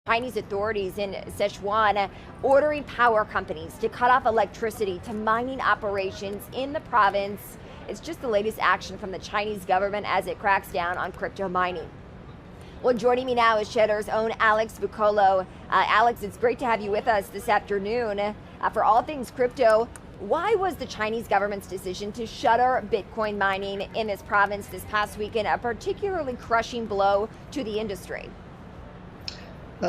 Chinese authorities in Sichuan ordering power companies to cut off electricity to mining operations in the province. It's just the latest action from the Chinese government as it cracks down on crypto mining. Well, joining me now is Cheddar's own Alex Bucolo. Alex, it's great to have you with us this afternoon. For all things crypto, why was the Chinese government's decision to shutter Bitcoin mining in this province this past weekend a particularly crushing blow to the industry?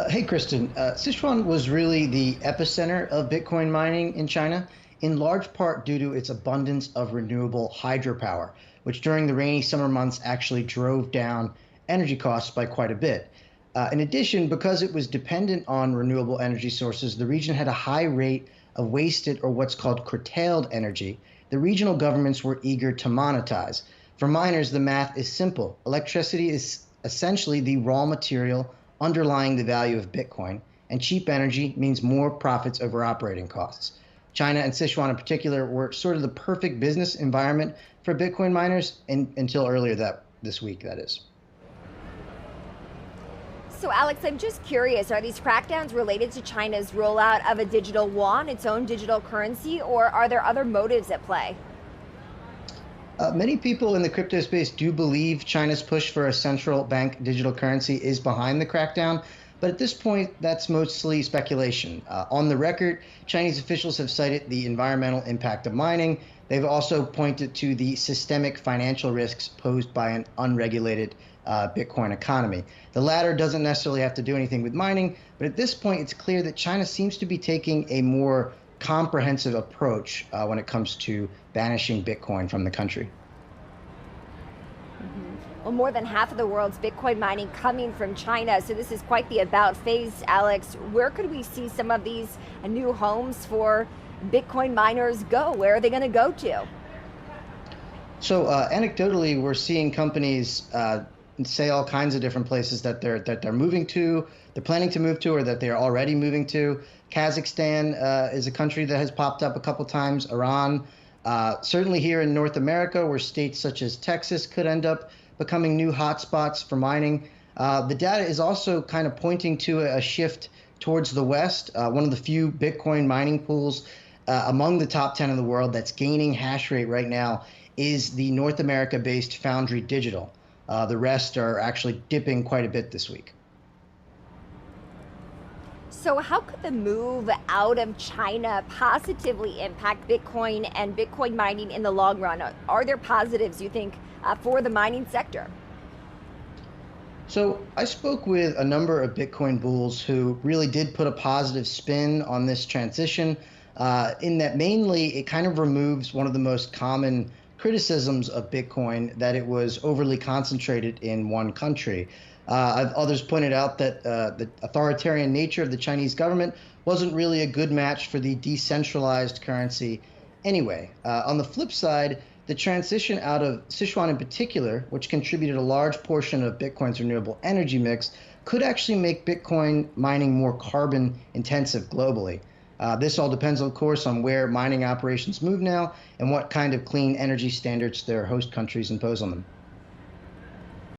Hey, Kristen. Sichuan was really the epicenter of Bitcoin mining in China, in large part due to its abundance of renewable hydropower, which during the rainy summer months actually drove down energy costs by quite a bit. In addition, because it was dependent on renewable energy sources, the region had a high rate of wasted or what's called curtailed energy. The regional governments were eager to monetize. For miners, the math is simple. Electricity is essentially the raw material underlying the value of Bitcoin, and cheap energy means more profits over operating costs. China and Sichuan in particular were sort of the perfect business environment for Bitcoin miners until earlier this week, that is. So, Alex, I'm just curious, are these crackdowns related to China's rollout of a digital yuan, its own digital currency, or are there other motives at play? Many people in the crypto space do believe China's push for a central bank digital currency is behind the crackdown, but at this point, that's mostly speculation. On the record, Chinese officials have cited the environmental impact of mining. They've also pointed to the systemic financial risks posed by an unregulated Bitcoin economy. The latter doesn't necessarily have to do anything with mining, but at this point, it's clear that China seems to be taking a more comprehensive approach when it comes to banishing Bitcoin from the country. Well, more than half of the world's Bitcoin mining coming from China, so this is quite the about phase, Alex. Where could we see some of these new homes for Bitcoin miners go? Where are they going to go to? So anecdotally, we're seeing companies say all kinds of different places that they're moving to, they're planning to move to, or that they're already moving to. Kazakhstan is a country that has popped up a couple times. Iran, certainly here in North America, where states such as Texas could end up becoming new hotspots for mining. The data is also kind of pointing to a shift towards the West. One of the few Bitcoin mining pools among the top 10 in the world that's gaining hash rate right now is the North America-based Foundry Digital. The rest are actually dipping quite a bit this week. So how could the move out of China positively impact Bitcoin and Bitcoin mining in the long run? Are there positives, you think, for the mining sector? So I spoke with a number of Bitcoin bulls who really did put a positive spin on this transition, in that mainly it kind of removes one of the most common criticisms of Bitcoin, that it was overly concentrated in one country. Others pointed out that the authoritarian nature of the Chinese government wasn't really a good match for the decentralized currency anyway. On the flip side, the transition out of Sichuan in particular, which contributed a large portion of Bitcoin's renewable energy mix, could actually make Bitcoin mining more carbon intensive globally. This all depends, of course, on where mining operations move now and what kind of clean energy standards their host countries impose on them.